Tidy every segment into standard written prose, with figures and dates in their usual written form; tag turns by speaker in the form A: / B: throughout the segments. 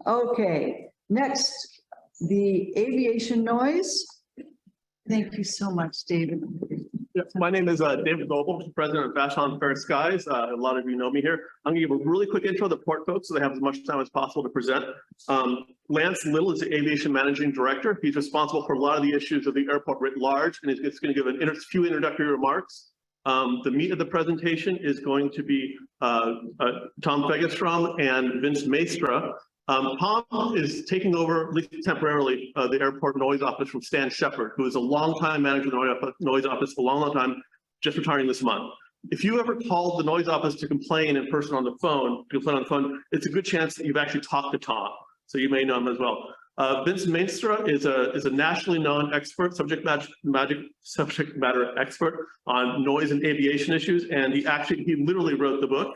A: Okay, next, the aviation noise. Thank you so much, David.
B: Yes, my name is David Goebel, president of Vashon-Maury Skies. A lot of you know me here. I'm going to give a really quick intro to the port folks so they have as much time as possible to present. Lance Little is the aviation managing director. He's responsible for a lot of the issues of the airport writ large, and he's going to give a few introductory remarks. The meat of the presentation is going to be Tom Fegestrom and Vince Maestra. Tom is taking over, at least temporarily, the airport noise office from Stan Shepard, who is a longtime manager of the noise office, a long time, just retiring this month. If you ever called the noise office to complain in person on the phone, it's a good chance that you've actually talked to Tom, so you may know him as well. Vince Maestra is a nationally known expert, subject matter expert on noise and aviation issues, and he literally wrote the book.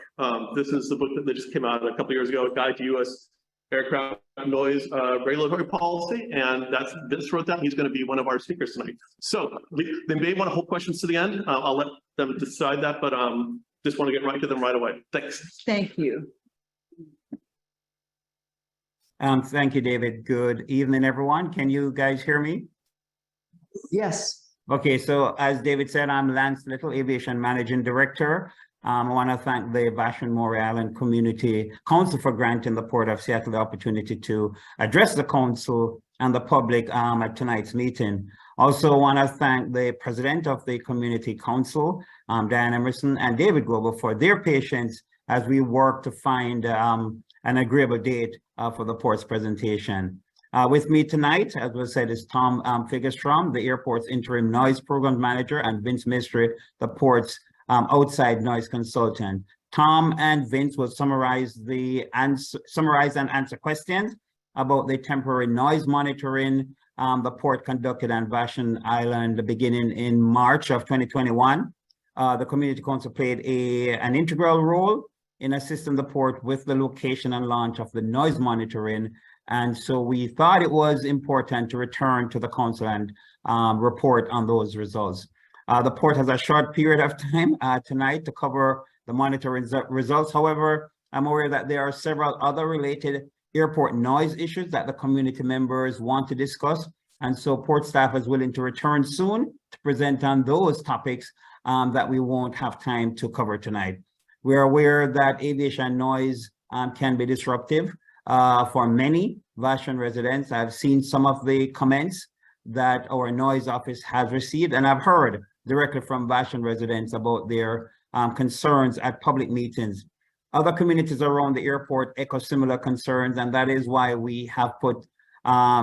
B: This is the book that just came out a couple years ago, A Guide to U.S. Aircraft Noise Regulatory Policy, and Vince wrote that. He's going to be one of our speakers tonight. So they may want to hold questions to the end. I'll let them decide that, but just want to get right to them right away. Thanks.
A: Thank you.
C: Thank you, David. Good evening, everyone. Can you guys hear me?
A: Yes.
C: Okay, so as David said, I'm Lance Little, Aviation Managing Director. I want to thank the Vashon-Maury Island Community Council for granting the Port of Seattle the opportunity to address the council and the public at tonight's meeting. Also want to thank the president of the Community Council, Diane Emerson, and David Goebel for their patience as we work to find an agreeable date for the port's presentation. With me tonight, as was said, is Tom Fegestrom, the airport's interim noise program manager, and Vince Maestra, the port's outside noise consultant. Tom and Vince will summarize and answer questions about the temporary noise monitoring the port conducted on Vashon Island beginning in March of 2021. The Community Council played an integral role in assisting the port with the location and launch of the noise monitoring. And so we thought it was important to return to the council and report on those results. The port has a short period of time tonight to cover the monitoring results. However, I'm aware that there are several other related airport noise issues that the community members want to discuss. And so port staff is willing to return soon to present on those topics that we won't have time to cover tonight. We're aware that aviation noise can be disruptive for many Vashon residents. I've seen some of the comments that our noise office has received, and I've heard directly from Vashon residents about their concerns at public meetings. Other communities around the airport echo similar concerns, and that is why we have put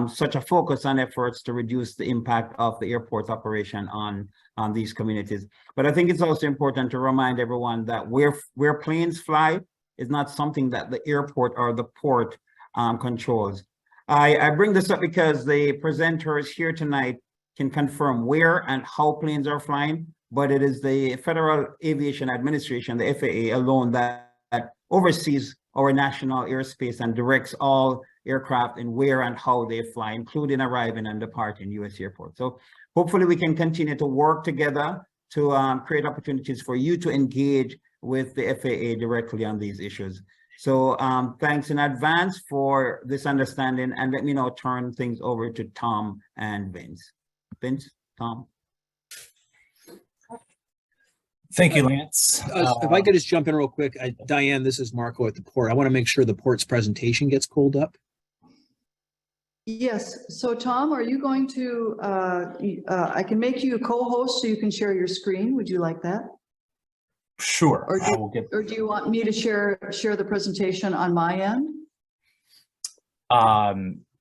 C: such a focus on efforts to reduce the impact of the airport's operation on these communities. But I think it's also important to remind everyone that where planes fly is not something that the airport or the port controls. I bring this up because the presenters here tonight can confirm where and how planes are flying, but it is the Federal Aviation Administration, the FAA alone, that oversees our national airspace and directs all aircraft and where and how they fly, including arriving and departing U.S. airports. So hopefully we can continue to work together to create opportunities for you to engage with the FAA directly on these issues. So thanks in advance for this understanding, and let me now turn things over to Tom and Vince. Vince, Tom.
D: Thank you, Lance.
E: If I could just jump in real quick, Diane, this is Marco at the port. I want to make sure the port's presentation gets pulled up.
A: Yes. So Tom, are you going to, I can make you a co-host so you can share your screen. Would you like that?
D: Sure.
A: Or do you want me to share the presentation on my end?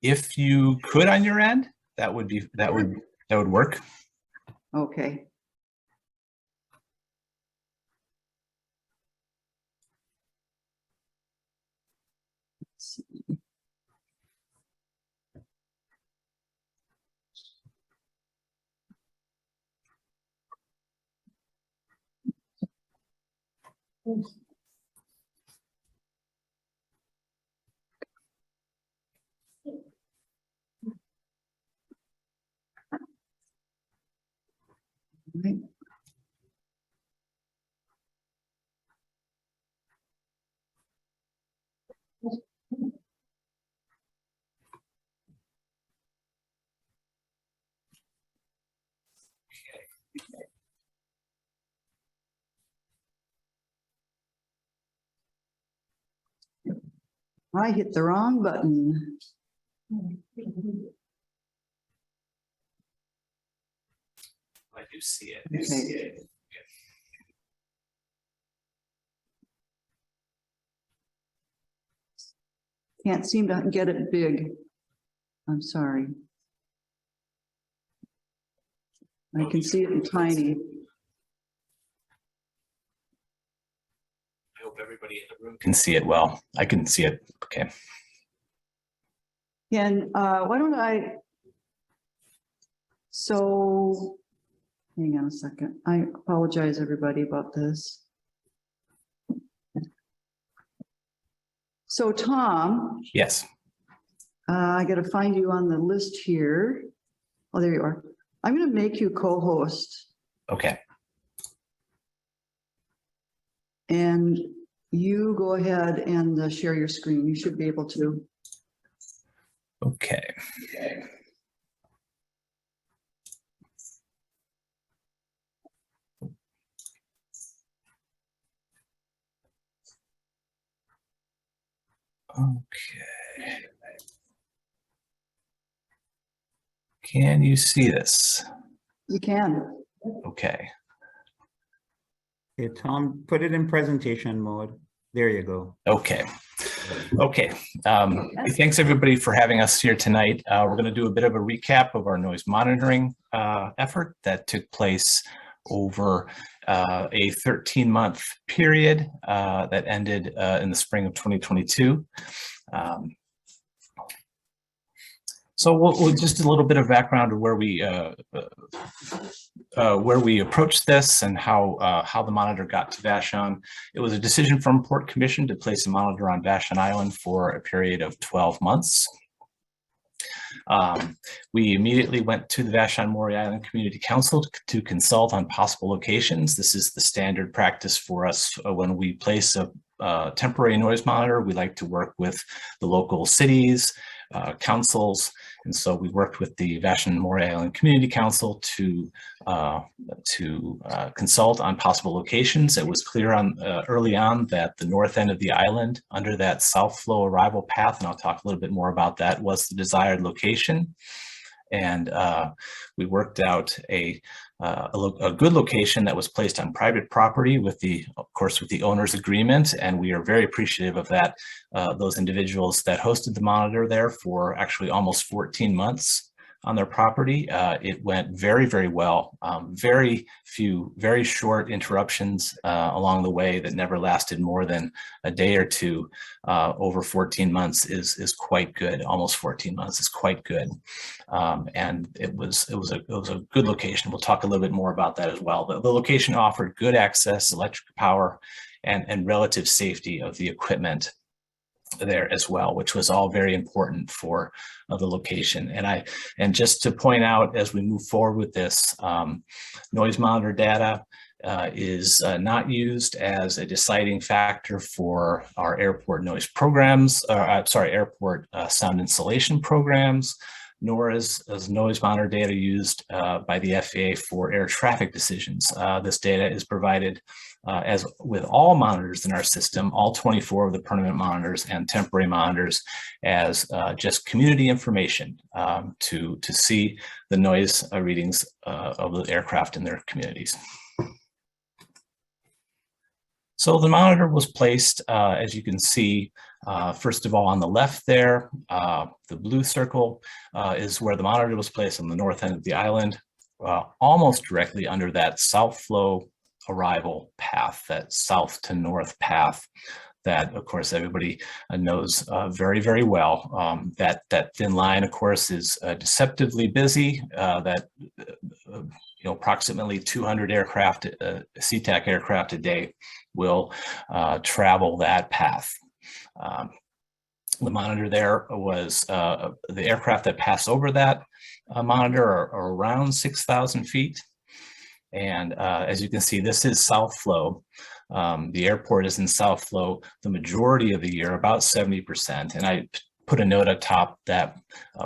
D: If you could on your end, that would work.
A: Okay. Let's see. Right. I hit the wrong button.
D: I do see it.
A: Okay. Can't seem to get it big. I'm sorry. I can see it in tiny.
D: I hope everybody in the room can see it well. I can see it. Okay.
A: And why don't so, hang on a second. I apologize, everybody, about this. So Tom,
D: Yes.
A: I got to find you on the list here. Oh, there you are. I'm going to make you co-host,
D: Okay.
A: and you go ahead and share your screen. You should be able to.
D: Okay. Okay. Can you see this?
A: You can.
D: Okay.
C: Okay, Tom, put it in presentation mode. There you go.
D: Okay. Okay. Thanks everybody for having us here tonight. We're going to do a bit of a recap of our noise monitoring effort that took place over a 13-month period that ended in the spring of 2022. So we'll just a little bit of background of where we approached this and how the monitor got to Vashon. It was a decision from Port Commission to place a monitor on Vashon Island for a period of 12 months. We immediately went to the Vashon-Maury Island Community Council to consult on possible locations. This is the standard practice for us when we place a temporary noise monitor. We like to work with the local cities, councils, and so we worked with the Vashon-Maury Island Community Council to consult on possible locations. It was clear early on that the north end of the island, under that south flow arrival path, and I'll talk a little bit more about that, was the desired location. And we worked out a good location that was placed on private property of course, with the owner's agreement. And we are very appreciative of that, those individuals that hosted the monitor there for actually almost 14 months on their property. It went very, very well. Very few, very short interruptions along the way that never lasted more than a day or two. Over 14 months is quite good. Almost 14 months is quite good. And it was a good location. We'll talk a little bit more about that as well. The location offered good access, electric power, and relative safety of the equipment there as well, which was all very important for the location. And just to point out, as we move forward with this, noise monitor data is not used as a deciding factor for our airport noise programs, airport sound insulation programs, nor is noise monitor data used by the FAA for air traffic decisions. This data is provided as with all monitors in our system, all 24 of the permanent monitors and temporary monitors, as just community information to see the noise readings of the aircraft in their communities. So the monitor was placed, as you can see, first of all on the left there, the blue circle is where the monitor was placed on the north end of the island, almost directly under that south flow arrival path, that south to north path that, of course, everybody knows very, very well. That thin line, of course, is deceptively busy. Approximately 200 aircraft, SeaTac aircraft a day will travel that path. The monitor there was the aircraft that pass over that monitor are around 6,000 feet. And as you can see, this is south flow. The airport is in south flow the majority of the year, about 70%. And I put a note up top that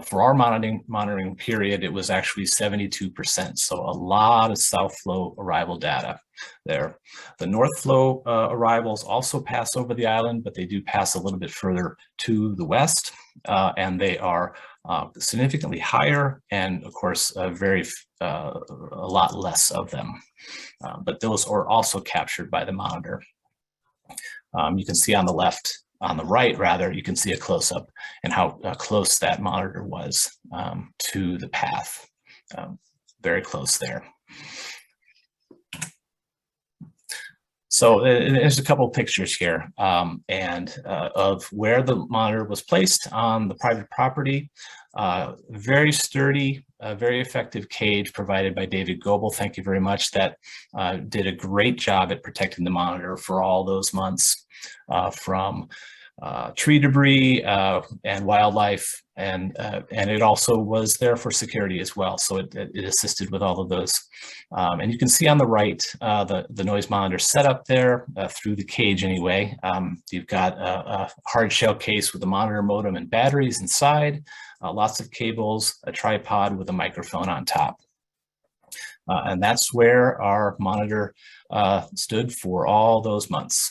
D: for our monitoring period, it was actually 72%. So a lot of south flow arrival data there. The north flow arrivals also pass over the island, but they do pass a little bit further to the west, and they are significantly higher, and of course, a lot less of them. But those are also captured by the monitor. You can see on the left, on the right rather, you can see a close-up and how close that monitor was to the path. Very close there. So there's a couple of pictures here of where the monitor was placed on the private property. Very sturdy, very effective cage provided by David Goebel. Thank you very much. That did a great job at protecting the monitor for all those months from tree debris and wildlife, and it also was there for security as well. So it assisted with all of those. And you can see on the right the noise monitor set up there through the cage anyway. You've got a hard shell case with a monitor modem and batteries inside, lots of cables, a tripod with a microphone on top. And that's where our monitor stood for all those months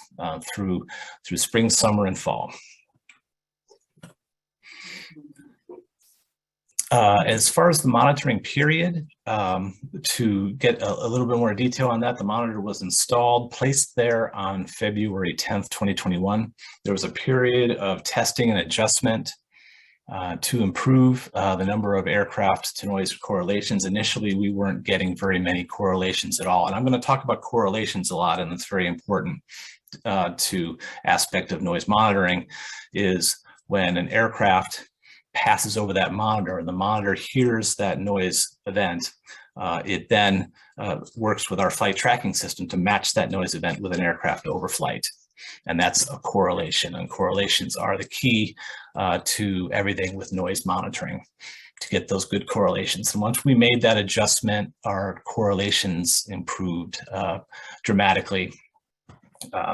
D: through spring, summer, and fall. As far as the monitoring period, to get a little bit more detail on that, the monitor was installed, placed there on February 10th, 2021. There was a period of testing and adjustment to improve the number of aircraft to noise correlations. Initially, we weren't getting very many correlations at all. And I'm going to talk about correlations a lot, and it's very important to aspect of noise monitoring, is when an aircraft passes over that monitor and the monitor hears that noise event, it then works with our flight tracking system to match that noise event with an aircraft overflight. And that's a correlation, and correlations are the key to everything with noise monitoring, to get those good correlations. And once we made that adjustment, our correlations improved dramatically.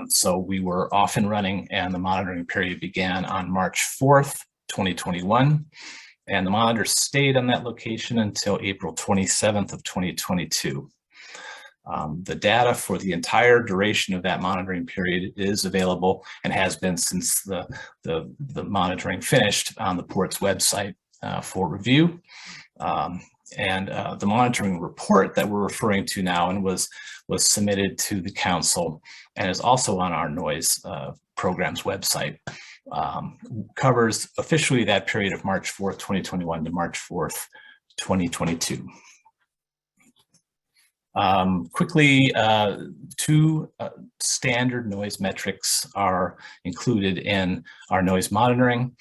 D: So we were off and running, and the monitoring period began on March 4th, 2021. And the monitor stayed on that location until April 27th of 2022. The data for the entire duration of that monitoring period is available and has been since the monitoring finished on the port's website for review. And the monitoring report that we're referring to now and was submitted to the council and is also on our noise program's website, covers officially that period of March 4th, 2021 to March 4th, 2022. Quickly, two standard noise metrics are included in our noise monitoring.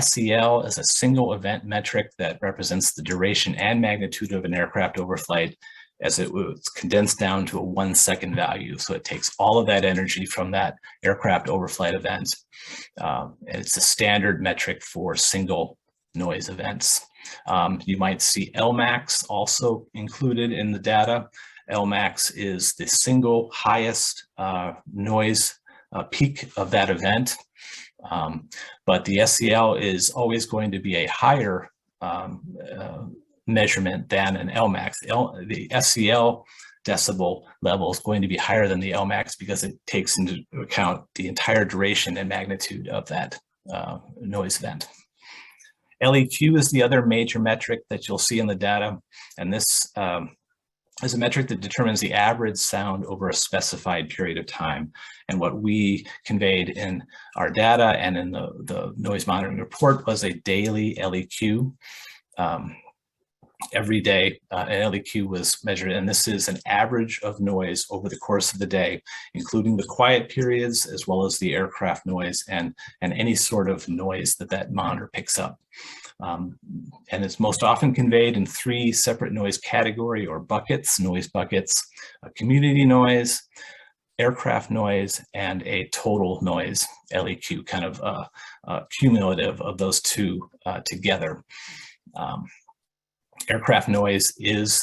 D: SEL is a single event metric that represents the duration and magnitude of an aircraft overflight, as it was condensed down to a 1 second value. So it takes all of that energy from that aircraft overflight event. And it's a standard metric for single noise events. You might see LMAX also included in the data. LMAX is the single highest noise peak of that event. But the SEL is always going to be a higher measurement than an LMAX. The SEL decibel level is going to be higher than the LMAX because it takes into account the entire duration and magnitude of that noise event. LEQ is the other major metric that you'll see in the data, and this is a metric that determines the average sound over a specified period of time. And what we conveyed in our data and in the noise monitoring report was a daily LEQ. Every day, an LEQ was measured, and this is an average of noise over the course of the day, including the quiet periods, as well as the aircraft noise and any sort of noise that monitor picks up. And it's most often conveyed in 3 separate noise category or buckets, noise buckets: a community noise, aircraft noise, and a total noise LEQ, kind of cumulative of those two together. Aircraft noise is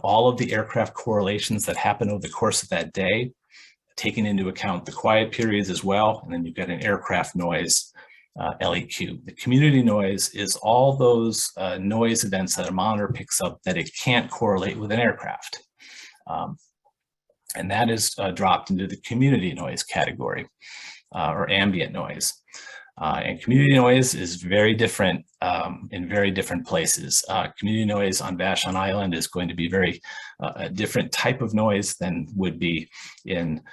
D: all of the aircraft correlations that happen over the course of that day. taking into account the quiet periods as well. And then you've got an aircraft noise LEQ. The community noise is all those noise events that a monitor picks up that it can't correlate with an aircraft. And that is dropped into the community noise category or ambient noise. And community noise is very different in very different places. Community noise on Vashon Island is going to be a different type of noise than would be in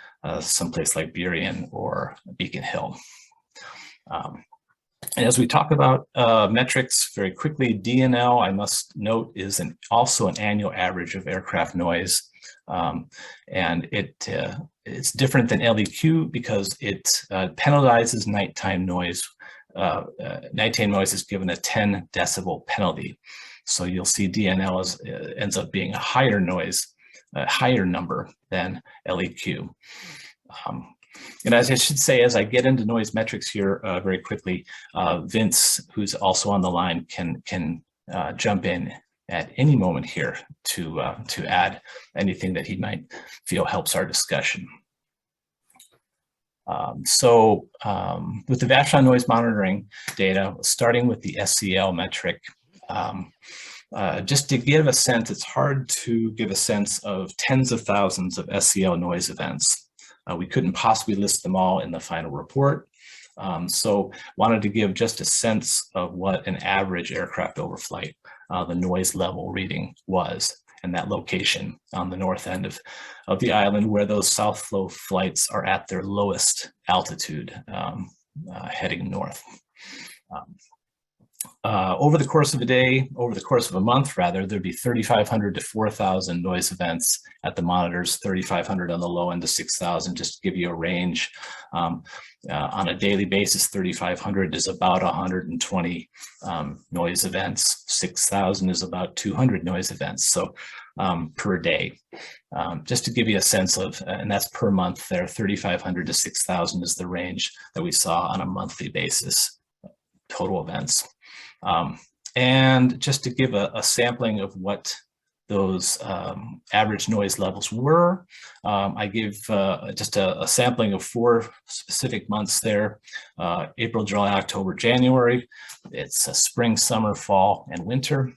D: someplace like Burien or Beacon Hill. And as we talk about metrics very quickly, DNL, I must note, is also an annual average of aircraft noise. And it's different than LEQ because it penalizes nighttime noise. Nighttime noise is given a 10 decibel penalty. So you'll see DNL ends up being a higher noise, a higher number than LEQ. And as I should say, as I get into noise metrics here very quickly, Vince, who's also on the line, can jump in at any moment here to add anything that he might feel helps our discussion. With the Vashon noise monitoring data, starting with the SCL metric, just to give a sense, it's hard to give a sense of tens of thousands of SCL noise events. We couldn't possibly list them all in the final report. So wanted to give just a sense of what an average aircraft overflight, the noise level reading was, and that location on the north end of the island where those south flow flights are at their lowest altitude heading north. Over the course of a day, over the course of a month rather, there'd be 3,500 to 4,000 noise events at the monitors, 3,500 on the low end to 6,000, just to give you a range. On a daily basis, 3,500 is about 120 noise events. 6,000 is about 200 noise events, so per day. Just to give you a sense of, and that's per month there, 3,500 to 6,000 is the range that we saw on a monthly basis, total events. And just to give a sampling of what those average noise levels were, I give just a sampling of 4 specific months there, April, July, October, January. It's a spring, summer, fall, and winter.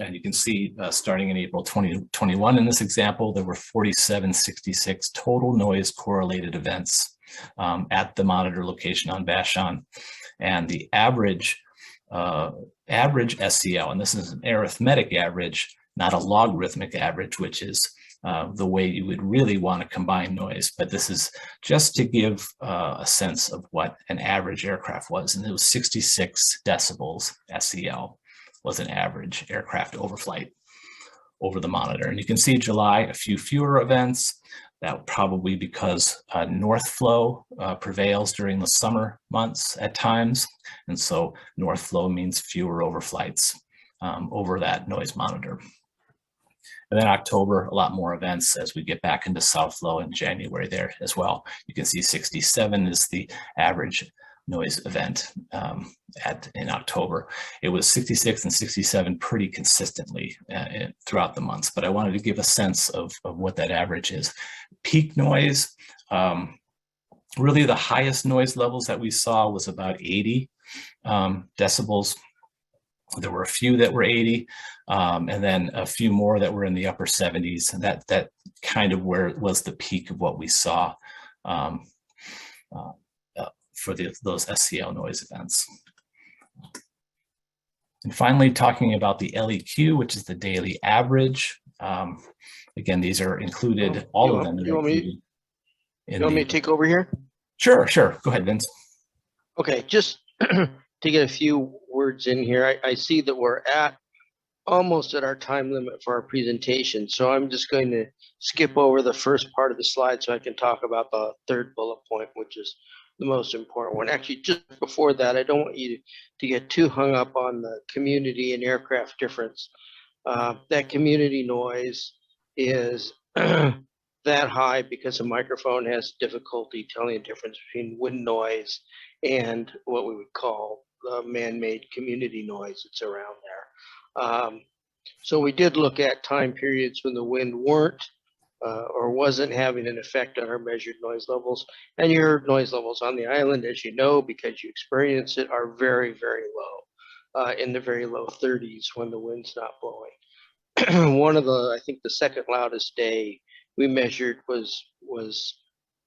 D: And you can see starting in April 2021 in this example, there were 4,766 total noise correlated events at the monitor location on Vashon. And the average SCL, and this is an arithmetic average, not a logarithmic average, which is the way you would really want to combine noise. But this is just to give a sense of what an average aircraft was. And it was 66 decibels SCL was an average aircraft overflight over the monitor. And you can see July, a few fewer events. That probably because north flow prevails during the summer months at times. And so north flow means fewer overflights over that noise monitor. And then October, a lot more events as we get back into south flow in January there as well. You can see 67 is the average noise event in October. It was 66 and 67 pretty consistently throughout the months, but I wanted to give a sense of what that average is. Peak noise, really the highest noise levels that we saw was about 80 decibels. There were a few that were 80, and then a few more that were in the upper 70s, and that kind of where it was the peak of what we saw for those SCL noise events. And finally, talking about the LEQ, which is the daily average. Again, these are included, all of them.
F: You want me to take over here?
D: Sure. Go ahead, Vince.
F: Okay, just to get a few words in here, I see that we're almost at our time limit for our presentation. So I'm just going to skip over the first part of the slide so I can talk about the third bullet point, which is the most important one. Actually, just before that, I don't want you to get too hung up on the community and aircraft difference. That community noise is that high because a microphone has difficulty telling the difference between wind noise and what we would call man-made community noise that's around there. So we did look at time periods when the wind weren't or wasn't having an effect on our measured noise levels. And your noise levels on the island, as you know, because you experience it, are very, very low, in the very low 30s when the wind's not blowing. One of the, I think the second loudest day we measured was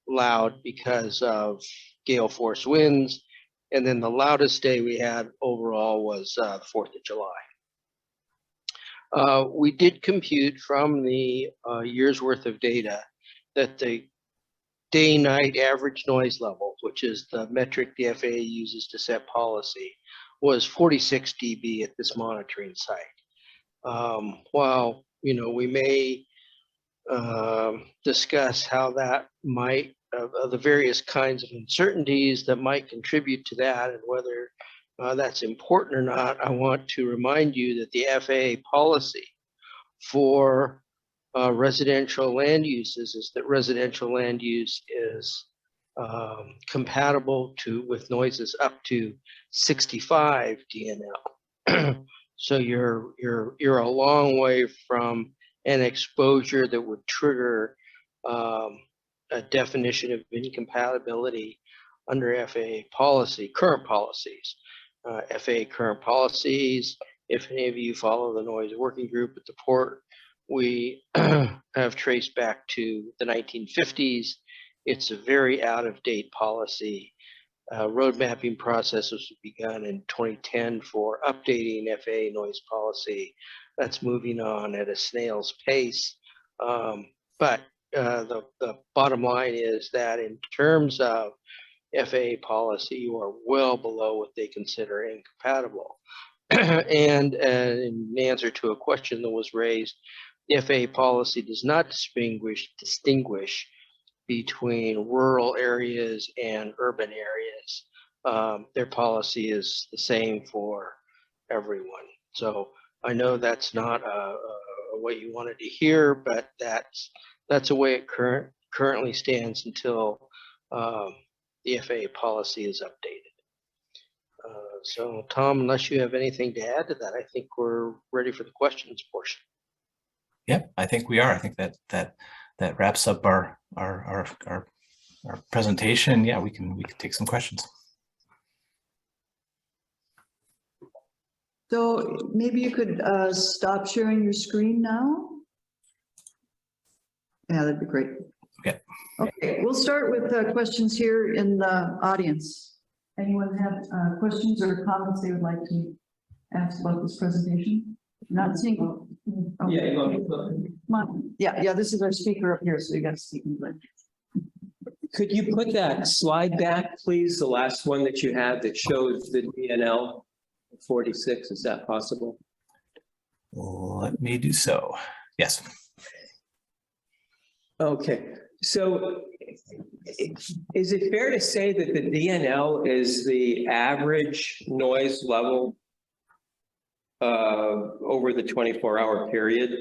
F: loud because of gale force winds. And then the loudest day we had overall was the 4th of July. We did compute from the year's worth of data that the day-night average noise level, which is the metric the FAA uses to set policy, was 46 dB at this monitoring site. While, you know, we may discuss how that might, the various kinds of uncertainties that might contribute to that and whether that's important or not, I want to remind you that the FAA policy for residential land uses is that residential land use is compatible with noises up to 65 dBl. So you're a long way from an exposure that would trigger a definition of incompatibility under FAA policy, current policies. FAA current policies, if any of you follow the noise working group at the port, we have traced back to the 1950s. It's a very out-of-date policy. Road mapping process was begun in 2010 for updating FAA noise policy. That's moving on at a snail's pace. But the bottom line is that in terms of FAA policy, you are well below what they consider incompatible. And in answer to a question that was raised, the FAA policy does not distinguish between rural areas and urban areas. Their policy is the same for everyone. So I know that's not what you wanted to hear, but that's the way it currently stands until the FAA policy is updated. So Tom, unless you have anything to add to that, I think we're ready for the questions portion.
D: Yep, I think we are. I think that wraps up our presentation. Yeah, we can take some questions.
A: So maybe you could stop sharing your screen now. Yeah, that'd be great.
D: Okay.
A: Okay, we'll start with questions here in the audience. Anyone have questions or comments they would like to ask about this presentation? Not seeing. Oh,
G: Yeah,
A: come on. Yeah, this is our speaker up here, so you got to speak in English.
G: could you put that slide back, please? The last one that you had that shows the DNL 46, is that possible?
D: Let me do so. Yes.
G: Okay, so is it fair to say that the DNL is the average noise level over the 24-hour period?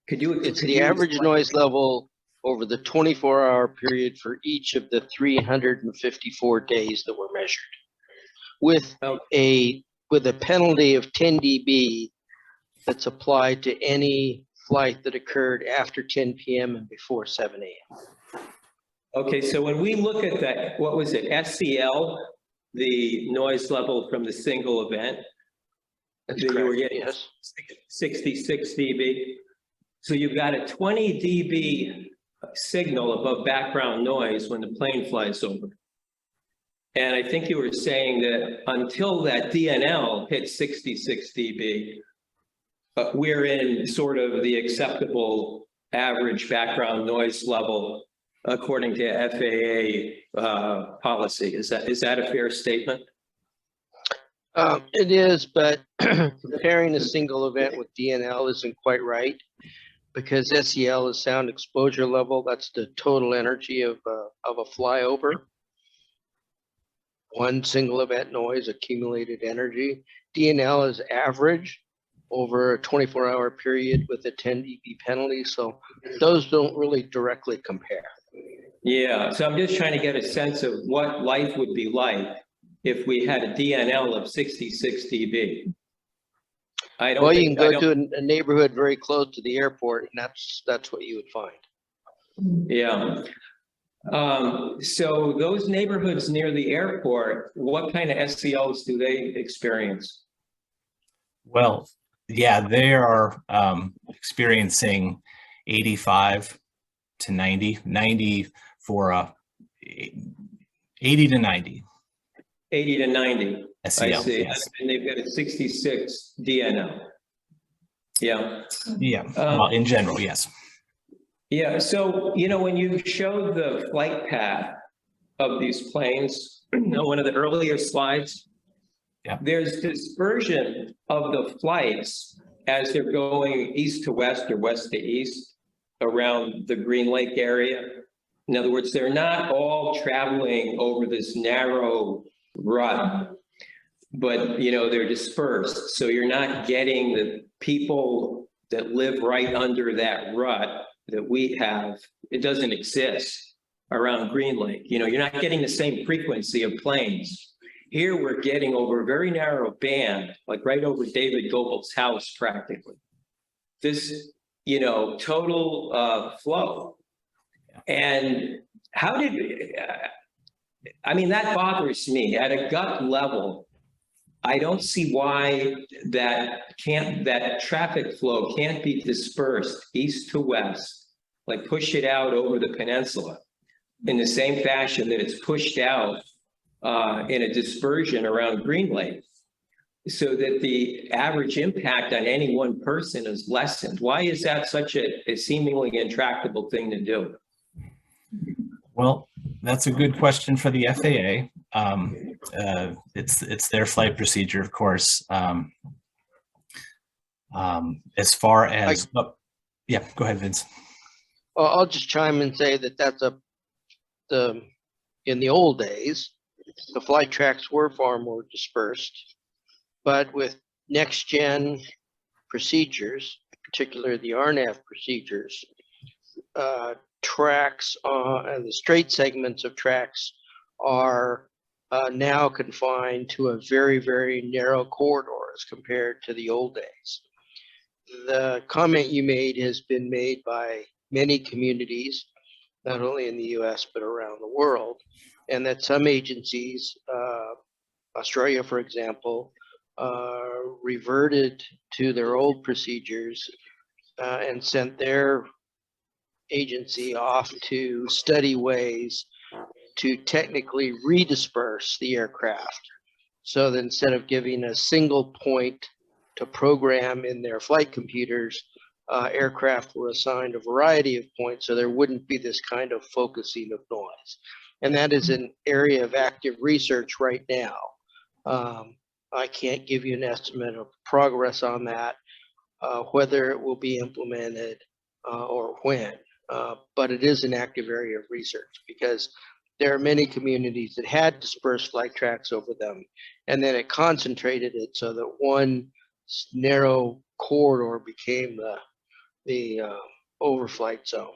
F: It's the average noise level over the 24-hour period for each of the 354 days that were measured, with a penalty of 10 dB that's applied to any flight that occurred after 10 p.m. and before 7 a.m.
G: Okay, so when we look at that, what was it, SCL, the noise level from the single event?
F: That's
G: that you were
F: correct,
G: getting
F: yes.
G: 66 dB. So you've got a 20 dB signal above background noise when the plane flies over. And I think you were saying that until that DNL hits 66 dB, we're in sort of the acceptable average background noise level according to FAA policy. Is that a fair statement?
F: It is, but comparing a single event with DNL isn't quite right, because SEL is sound exposure level. That's the total energy of a flyover. One single event noise, accumulated energy. DNL is average over a 24-hour period with a 10 dB penalty. So those don't really directly compare.
G: Yeah, so I'm just trying to get a sense of what life would be like if we had a DNL of 66 dB. I don't
F: Well, you
G: think,
F: can
G: I
F: go
G: don't,
F: to a neighborhood very close to the airport, and that's what you would find.
G: yeah. So those neighborhoods near the airport, what kind of SELs do they experience?
D: Well, yeah, they are experiencing 85 to 90 for 80 to 90
G: 80 to 90. I
D: SEL.
G: see.
D: Yes.
G: And they've got a 66 DNO. Yeah.
D: Yeah, well, in general, yes.
G: Yeah. So, when you showed the flight path of these planes, one of the earlier slides,
D: Yeah.
G: there's dispersion of the flights as they're going east to west or west to east around the Green Lake area. In other words, they're not all traveling over this narrow rut, but they're dispersed. So you're not getting the people that live right under that rut that we have. It doesn't exist around Green Lake. You're not getting the same frequency of planes. Here we're getting over a very narrow band, like right over David Goebel's house practically. This, total flow. And how did, that bothers me at a gut level. I don't see why that traffic flow can't be dispersed east to west, like push it out over the peninsula in the same fashion that it's pushed out in a dispersion around Green Lake, so that the average impact on any one person is lessened. Why is that such a seemingly intractable thing to do?
D: Well, that's a good question for the FAA. It's their flight procedure, of course. As far as, yeah, go ahead, Vince.
F: I'll just chime and say that in the old days, the flight tracks were far more dispersed, but with next gen procedures, particularly the RNAV procedures, tracks and the straight segments of tracks are now confined to a very, very narrow corridor as compared to the old days. The comment you made has been made by many communities, not only in the US, but around the world, and that some agencies, Australia, for example, reverted to their old procedures and sent their agency off to study ways to technically redisperse the aircraft. So that instead of giving a single point to program in their flight computers, aircraft were assigned a variety of points so there wouldn't be this kind of focusing of noise. And that is an area of active research right now. I can't give you an estimate of progress on that, whether it will be implemented or when, but it is an active area of research because there are many communities that had dispersed flight tracks over them, and then it concentrated it so that one narrow corridor became the overflight zone.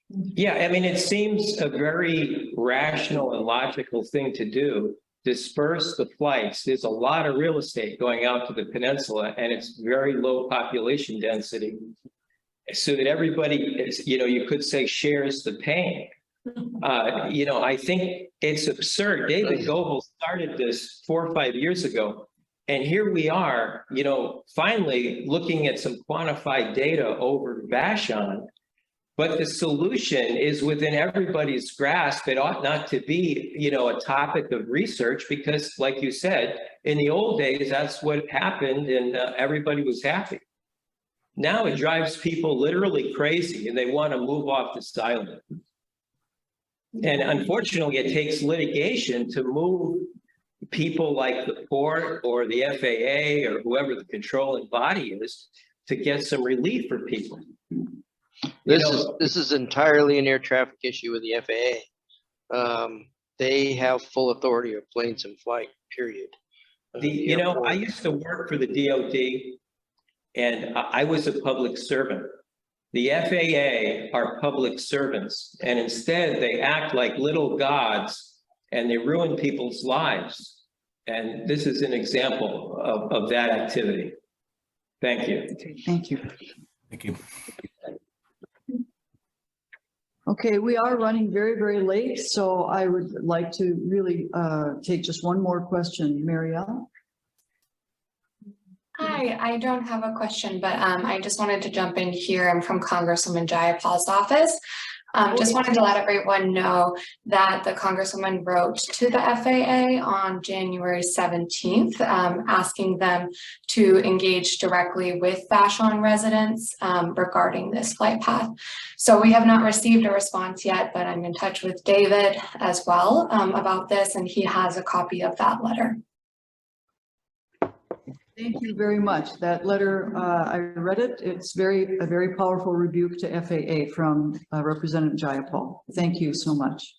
G: Yeah, it seems a very rational and logical thing to do. Disperse the flights. There's a lot of real estate going out to the peninsula, and it's very low population density, so that everybody is, you could say, shares the pain. I think it's absurd. David Goebel started this 4 or 5 years ago, and here we are, finally looking at some quantified data over Vashon. But the solution is within everybody's grasp. It ought not to be, a topic of research because, like you said, in the old days, that's what happened and everybody was happy. Now it drives people literally crazy and they want to move off this island. And unfortunately, it takes litigation to move people like the port or the FAA or whoever the controlling body is to get some relief for people.
F: This is entirely an air traffic issue with the FAA. They have full authority of planes in flight, period.
G: I used to work for the DOD and I was a public servant. The FAA are public servants, and instead they act like little gods and they ruin people's lives. And this is an example of that activity. Thank you.
A: Thank you.
D: Thank you.
A: Okay, we are running very, very late, so I would like to really take just one more question. Marielle?
H: Hi, I don't have a question, but I just wanted to jump in here. I'm from Congresswoman Jayapal's office. Just wanted to let everyone know that the Congresswoman wrote to the FAA on January 17th, asking them to engage directly with Vashon residents regarding this flight path. So we have not received a response yet, but I'm in touch with David as well about this, and he has a copy of that letter.
A: Thank you very much. That letter, I read it. It's a very powerful rebuke to FAA from Representative Jayapal. Thank you so much.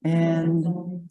A: And